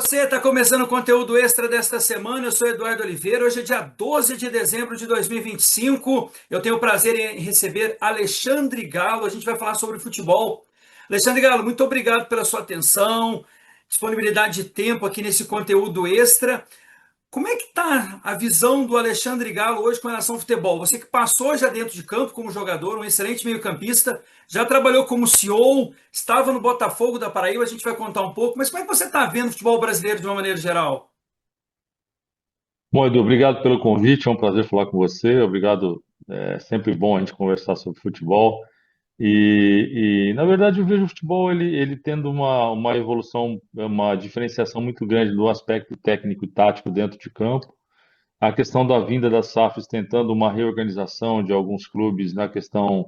você, está começando o conteúdo extra desta semana. Eu sou Eduardo Oliveira. Hoje é dia 12 de dezembro de 2025. Eu tenho o prazer em receber Alexandre Galo. A gente vai falar sobre futebol. Alexandre Galo, muito obrigado pela sua atenção, disponibilidade de tempo aqui nesse conteúdo extra. Como é que está a visão do Alexandre Galo hoje com relação ao futebol? Você que passou já dentro de campo como jogador, um excelente meio-campista, já trabalhou como CEO, estava no Botafogo da Paraíba, a gente vai contar um pouco, mas como é que você está vendo o futebol brasileiro de uma maneira geral? Bom, Edu, obrigado pelo convite, é um prazer falar com você. Obrigado, é sempre bom a gente conversar sobre futebol. Na verdade, eu vejo o futebol ele tendo uma evolução, uma diferenciação muito grande do aspecto técnico e tático dentro de campo. A questão da vinda das SAFs tentando uma reorganização de alguns clubes na questão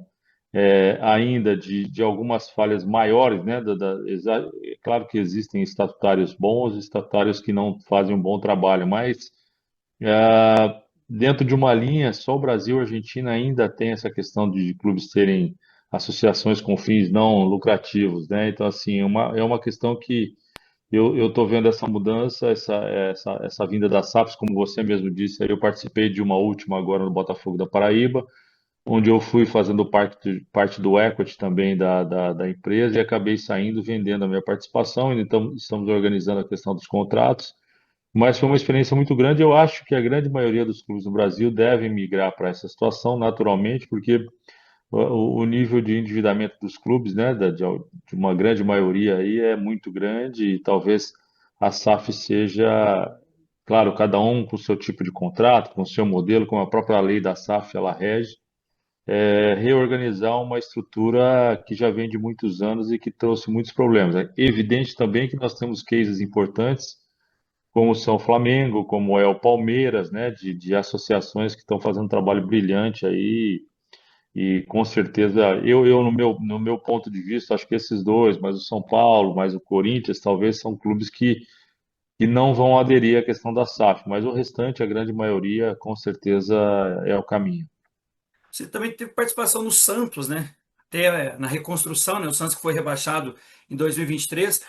ainda de algumas falhas maiores, né? É claro que existem estatutários bons e estatutários que não fazem um bom trabalho, mas dentro de uma linha, só o Brasil e a Argentina ainda tem essa questão de clubes terem associações com fins não lucrativos, né? Então, assim, é uma questão que eu estou vendo essa mudança, essa vinda das SAFs, como você mesmo disse, aí eu participei de uma última agora no Botafogo da Paraíba, onde eu fui fazendo parte do equity também da empresa e acabei saindo, vendendo a minha participação, então estamos organizando a questão dos contratos. Mas foi uma experiência muito grande. Eu acho que a grande maioria dos clubes no Brasil devem migrar para essa situação naturalmente, porque o nível de endividamento dos clubes, né, de uma grande maioria aí é muito grande e talvez a SAF seja, claro, cada um com o seu tipo de contrato, com o seu modelo, como a própria lei da SAF ela rege, reorganizar uma estrutura que já vem de muitos anos e que trouxe muitos problemas. É evidente também que nós temos cases importantes como são o Flamengo, como é o Palmeiras, né, de associações que estão fazendo um trabalho brilhante aí, e com certeza, eu no meu ponto de vista, acho que esses dois, mais o São Paulo, mais o Corinthians, talvez são clubes que não vão aderir à questão da SAF, mas o restante, a grande maioria, com certeza é o caminho. Você também teve participação no Santos, né? Até na reconstrução, né? O Santos que foi rebaixado em 2023.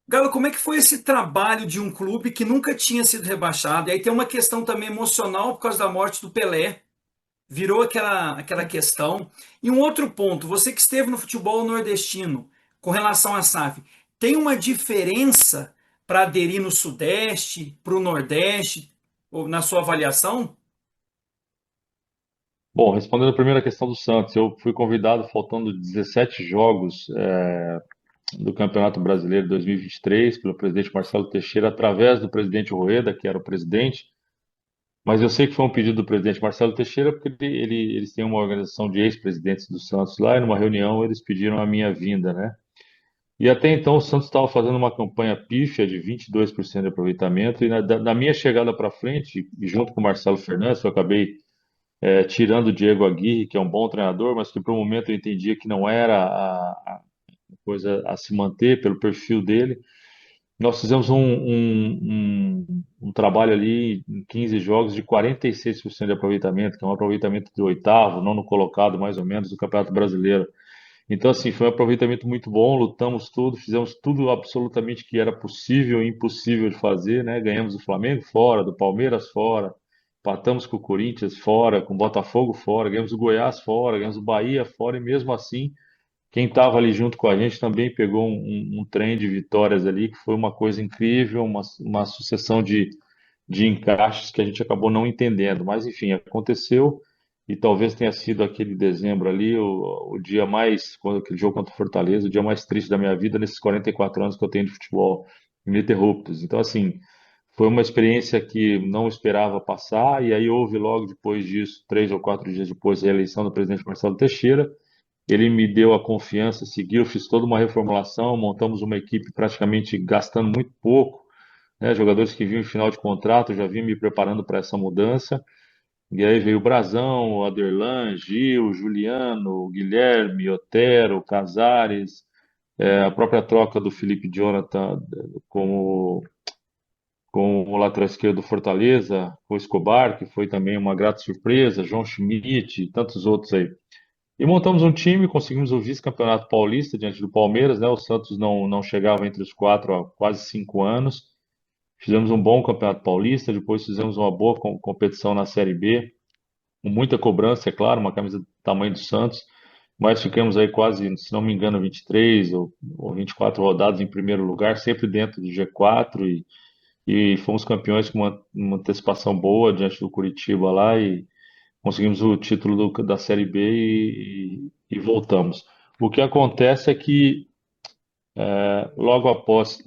Galo, como é que foi esse trabalho de um clube que nunca tinha sido rebaixado? E aí tem uma questão também emocional por causa da morte do Pelé. Virou aquela questão. E um outro ponto, você que esteve no futebol nordestino, com relação à SAF, tem uma diferença para aderir no Sudeste, para o Nordeste, ou na sua avaliação? Bom, respondendo a primeira questão do Santos, eu fui convidado faltando 17 jogos do Campeonato Brasileiro 2023 pelo presidente Marcelo Teixeira, através do presidente Rueda, que era o presidente. Mas eu sei que foi um pedido do presidente Marcelo Teixeira, porque eles têm uma organização de ex-presidentes do Santos lá, e numa reunião eles pediram a minha vinda, né? E até então o Santos estava fazendo uma campanha pífia de 22% de aproveitamento, e na minha chegada para frente, e junto com o Marcelo Fernandes, eu acabei tirando o Diego Aguirre, que é um bom treinador, mas que por um momento eu entendia que não era a coisa a se manter pelo perfil dele. Nós fizemos um trabalho ali em 15 jogos de 46% de aproveitamento, que é um aproveitamento de oitavo, nono colocado mais ou menos do Campeonato Brasileiro. Então, assim, foi um aproveitamento muito bom, lutamos tudo, fizemos tudo absolutamente que era possível e impossível de fazer, né? Ganhamos do Flamengo fora, do Palmeiras fora, empatamos com o Corinthians fora, com o Botafogo fora, ganhamos do Goiás fora, ganhamos do Bahia fora, e mesmo assim quem estava ali junto com a gente também pegou um trem de vitórias ali, que foi uma coisa incrível, uma sucessão de encaixes que a gente acabou não entendendo. Mas, enfim, aconteceu e talvez tenha sido aquele dezembro ali o dia mais, quando aquele jogo contra o Fortaleza, o dia mais triste da minha vida nesses 44 anos que eu tenho de futebol ininterruptos. Então, assim, foi uma experiência que não esperava passar, e aí houve logo depois disso, 3 ou 4 dias depois, a eleição do presidente Marcelo Teixeira. Ele me deu a confiança, seguiu, fiz toda uma reformulação, montamos uma equipe praticamente gastando muito pouco, né? Jogadores que vinham em final de contrato, já vinham me preparando para essa mudança. E aí veio o Brazão, o Aderlan, Gil, Juliano, Guilherme, Otero, Casares, a própria troca do Felipe Jonathan como, com o lateral esquerdo do Fortaleza, o Escobar, que foi também uma grata surpresa, João Schmidt e tantos outros aí. E montamos um time, conseguimos o vice-campeonato paulista diante do Palmeiras, né? O Santos não chegava entre os quatro há quase 5 anos. Fizemos um bom Campeonato Paulista, depois fizemos uma boa competição na Série B, com muita cobrança, é claro, uma camisa do tamanho do Santos, mas ficamos aí quase, se não me engano, 23 ou 24 rodadas em primeiro lugar, sempre dentro do G4 e fomos campeões com uma antecipação boa diante do Curitiba lá e conseguimos o título da Série B e voltamos. O que acontece é que logo após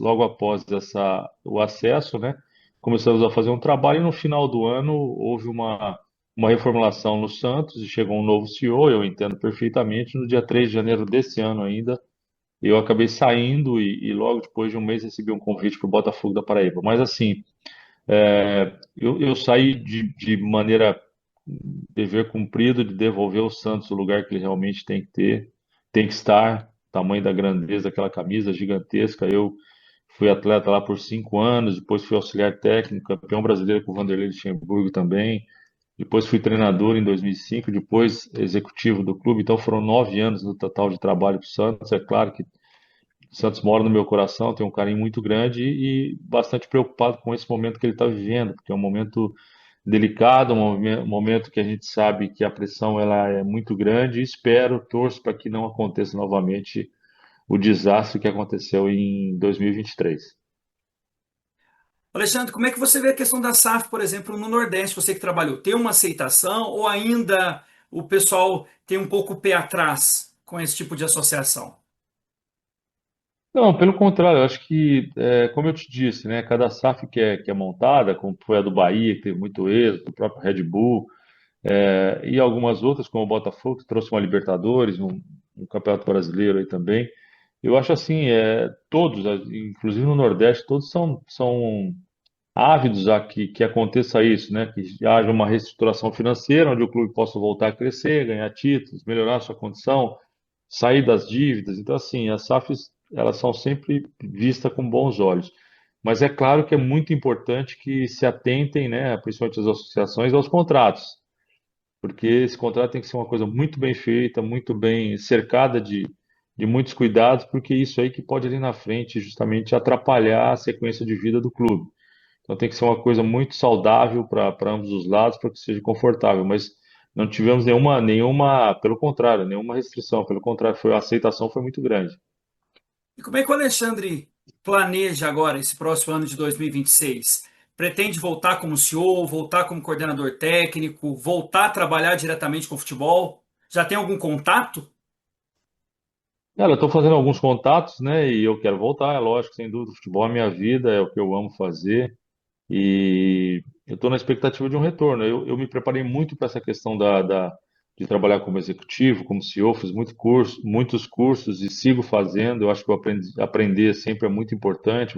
o acesso, né, começamos a fazer um trabalho e no final do ano houve uma reformulação no Santos e chegou um novo CEO, eu entendo perfeitamente, no dia 3 de janeiro desse ano ainda, eu acabei saindo e logo depois de um mês recebi um convite para o Botafogo da Paraíba. Mas assim, eu saí de maneira dever cumprido de devolver ao Santos o lugar que ele realmente tem que ter, tem que estar, tamanho da grandeza daquela camisa gigantesca. Eu fui atleta lá por 5 anos, depois fui auxiliar técnico, campeão brasileiro com o Vanderlei Luxemburgo também. Depois fui treinador em 2005, depois executivo do clube. Então foram 9 anos no total de trabalho para o Santos. É claro que o Santos mora no meu coração, tenho um carinho muito grande e bastante preocupado com esse momento que ele está vivendo, porque é um momento delicado, um momento que a gente sabe que a pressão ela é muito grande e espero, torço para que não aconteça novamente o desastre que aconteceu em 2023. Alexandre, como é que você vê a questão da SAF, por exemplo, no Nordeste, você que trabalhou? Tem uma aceitação ou ainda o pessoal tem um pouco o pé atrás com esse tipo de associação? Não, pelo contrário, eu acho que, como eu te disse, né, cada SAF que é montada, como foi a do Bahia, que teve muito êxito, o próprio Red Bull, e algumas outras, como o Botafogo, que trouxe uma Libertadores, um Campeonato Brasileiro aí também. Eu acho assim, todos, inclusive no Nordeste, todos são ávidos a que aconteça isso, né? Que haja uma reestruturação financeira, onde o clube possa voltar a crescer, ganhar títulos, melhorar sua condição, sair das dívidas. Então, assim, as SAFs, elas são sempre vistas com bons olhos. Mas é claro que é muito importante que se atentem, né, principalmente as associações, aos contratos, porque esse contrato tem que ser uma coisa muito bem feita, muito bem cercada de muitos cuidados, porque é isso aí que pode ali na frente justamente atrapalhar a sequência de vida do clube. Então tem que ser uma coisa muito saudável para ambos os lados, para que seja confortável, mas não tivemos pelo contrário, nenhuma restrição, pelo contrário, a aceitação foi muito grande. E como é que o Alexandre planeja agora esse próximo ano de 2026? Pretende voltar como CEO, voltar como coordenador técnico, voltar a trabalhar diretamente com o futebol? Já tem algum contato? Cara, eu estou fazendo alguns contatos, né, e eu quero voltar, é lógico, sem dúvida, o futebol é minha vida, é o que eu amo fazer, e eu estou na expectativa de um retorno. Eu me preparei muito para essa questão de trabalhar como executivo, como CEO, fiz muitos cursos e sigo fazendo. Eu acho que aprender sempre é muito importante.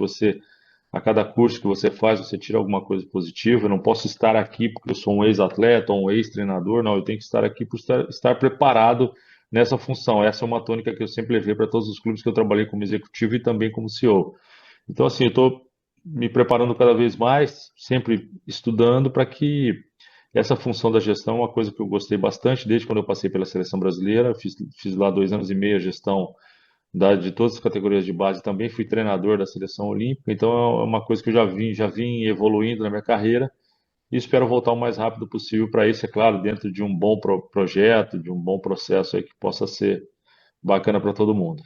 A cada curso que você faz, você tira alguma coisa positiva. Eu não posso estar aqui porque eu sou um ex-atleta ou um ex-treinador, não. Eu tenho que estar aqui por estar preparado nessa função. Essa é uma tônica que eu sempre levei para todos os clubes que eu trabalhei como executivo e também como CEO. Então, assim, eu estou me preparando cada vez mais, sempre estudando para que essa função da gestão é uma coisa que eu gostei bastante desde quando eu passei pela seleção brasileira. Fiz lá 2 anos e meio a gestão de todas as categorias de base. Também fui treinador da seleção olímpica, então é uma coisa que eu já vim evoluindo na minha carreira e espero voltar o mais rápido possível para isso, é claro, dentro de um bom projeto, de um bom processo aí que possa ser bacana para todo mundo.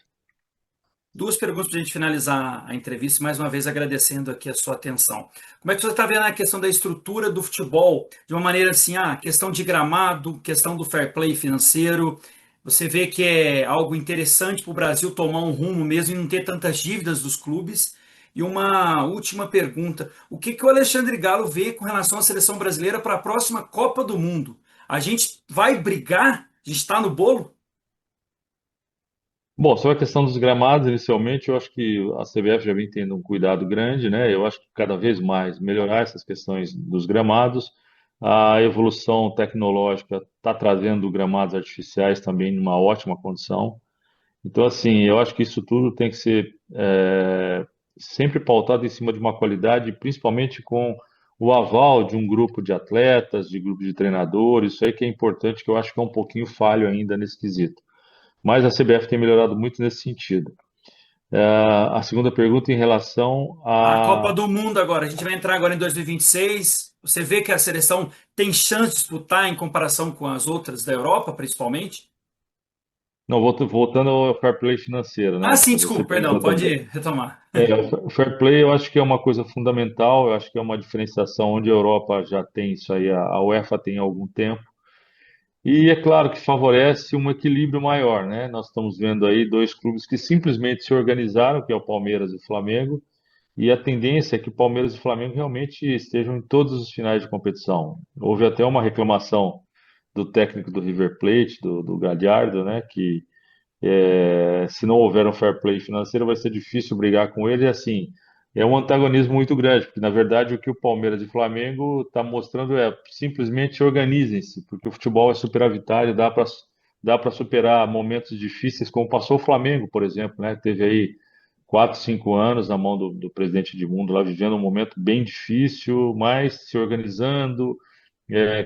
Duas perguntas para a gente finalizar a entrevista, mais uma vez agradecendo aqui a sua atenção. Como é que você está vendo a questão da estrutura do futebol, de uma maneira assim, questão de gramado, questão do fair play financeiro, você vê que é algo interessante para o Brasil tomar um rumo mesmo e não ter tantas dívidas dos clubes? E uma última pergunta, o que que o Alexandre Galo vê com relação à seleção brasileira para a próxima Copa do Mundo? A gente vai brigar de estar no bolo? Bom, sobre a questão dos gramados, inicialmente, eu acho que a CBF já vem tendo um cuidado grande, né? Eu acho que cada vez mais melhorar essas questões dos gramados. A evolução tecnológica está trazendo gramados artificiais também numa ótima condição. Então, assim, eu acho que isso tudo tem que ser sempre pautado em cima de uma qualidade, principalmente com o aval de um grupo de atletas, de grupo de treinadores. Isso aí que é importante, que eu acho que é um pouquinho falho ainda nesse quesito. Mas a CBF tem melhorado muito nesse sentido. A segunda pergunta em relação A Copa a. do Mundo agora, a gente vai entrar agora em 2026. Você vê que a seleção tem chance de disputar em comparação com as outras da Europa, principalmente? Não, voltando ao fair play financeiro, Ah, né? sim, Você desculpa, perdão, perguntou também. pode retomar. O fair play eu acho que é uma coisa fundamental, eu acho que é uma diferenciação onde a Europa já tem isso aí, a UEFA tem há algum tempo. E é claro que favorece um equilíbrio maior, né? Nós estamos vendo aí dois clubes que simplesmente se organizaram, que é o Palmeiras e o Flamengo, e a tendência é que o Palmeiras e o Flamengo realmente estejam em todos os finais de competição. Houve até uma reclamação do técnico do River Plate, do Galhardo, né? Que se não houver um fair play financeiro, vai ser difícil brigar com ele. E assim, é um antagonismo muito grande, porque na verdade o que o Palmeiras e o Flamengo está mostrando é simplesmente organizem-se, porque o futebol é superavitário, dá para superar momentos difíceis, como passou o Flamengo, por exemplo, né? Teve aí 4, 5 anos na mão do presidente Edmundo, lá vivendo um momento bem difícil, mas se organizando,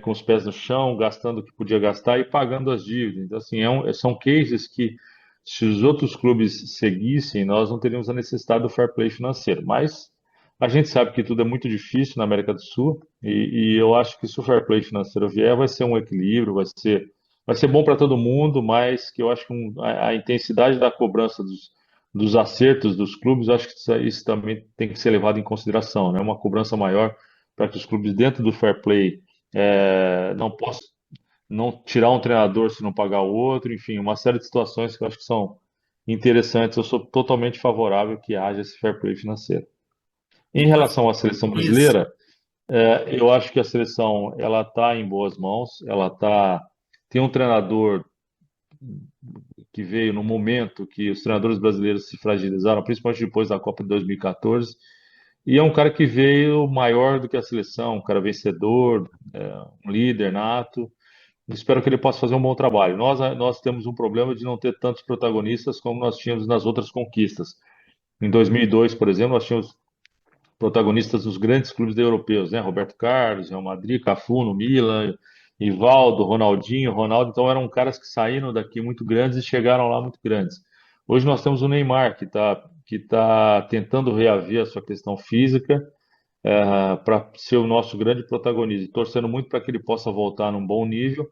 com os pés no chão, gastando o que podia gastar e pagando as dívidas. Então, assim, são cases que, se os outros clubes seguissem, nós não teríamos a necessidade do fair play financeiro. Mas a gente sabe que tudo é muito difícil na América do Sul e eu acho que se o fair play financeiro vier, vai ser um equilíbrio, vai ser bom para todo mundo, mas que eu acho que a intensidade da cobrança dos acertos dos clubes, eu acho que isso também tem que ser levado em consideração, né? Uma cobrança maior para que os clubes dentro do fair play não posso não tirar um treinador se não pagar o outro, enfim, uma série de situações que eu acho que são interessantes. Eu sou totalmente favorável que haja esse fair play financeiro. Em relação à seleção Isso. brasileira, eu acho que a seleção ela está em boas mãos, tem um treinador que veio no momento que os treinadores brasileiros se fragilizaram, principalmente depois da Copa de 2014, e é um cara que veio maior do que a seleção, um cara vencedor, um líder nato. Espero que ele possa fazer um bom trabalho. Nós temos um problema de não ter tantos protagonistas como nós tínhamos nas outras conquistas. Em 2002, por exemplo, nós tínhamos protagonistas dos grandes clubes europeus, né? Roberto Carlos, Real Madrid, Cafu no Milan, Rivaldo, Ronaldinho, Ronaldo. Então eram caras que saíram daqui muito grandes e chegaram lá muito grandes. Hoje nós temos o Neymar, que tá tentando reaver a sua questão física para ser o nosso grande protagonista, e torcendo muito para que ele possa voltar num bom nível,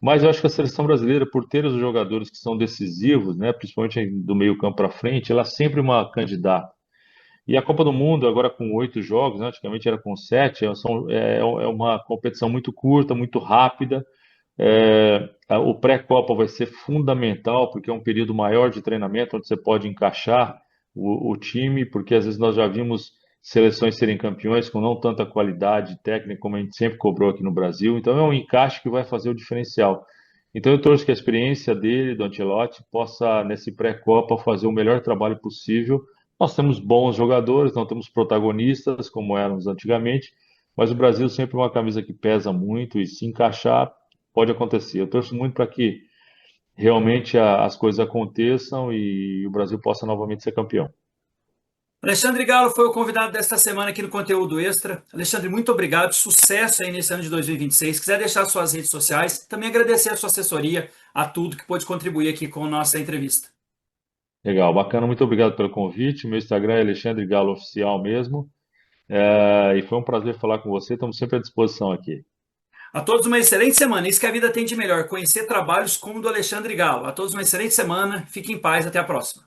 mas eu acho que a seleção brasileira, por ter os jogadores que são decisivos, né, principalmente do meio campo para frente, ela é sempre uma candidata. E a Copa do Mundo, agora com 8 jogos, né, antigamente era com 7, é uma competição muito curta, muito rápida. O pré-Copa vai ser fundamental, porque é um período maior de treinamento, onde você pode encaixar o time, porque às vezes nós já vimos seleções serem campeões com não tanta qualidade técnica como a gente sempre cobrou aqui no Brasil. Então é um encaixe que vai fazer o diferencial. Então eu torço que a experiência dele, do Ancelotti, possa, nesse pré-Copa, fazer o melhor trabalho possível. Nós temos bons jogadores, não temos protagonistas como éramos antigamente, mas o Brasil sempre é uma camisa que pesa muito e se encaixar pode acontecer. Eu torço muito para que realmente as coisas aconteçam e o Brasil possa novamente ser campeão. Alexandre Galo foi o convidado desta semana aqui no Conteúdo Extra. Alexandre, muito obrigado. Sucesso aí nesse ano de 2026. Se quiser deixar suas redes sociais, também agradecer a sua assessoria, a tudo que pôde contribuir aqui com a nossa entrevista. Legal, bacana, muito obrigado pelo convite. Meu Instagram é Alexandre Galo Oficial mesmo. E foi um prazer falar com você. Estamos sempre à disposição aqui. A todos uma excelente semana. Isso que a vida tem de melhor. Conhecer trabalhos como o do Alexandre Galo. A todos uma excelente semana. Fique em paz. Até a próxima.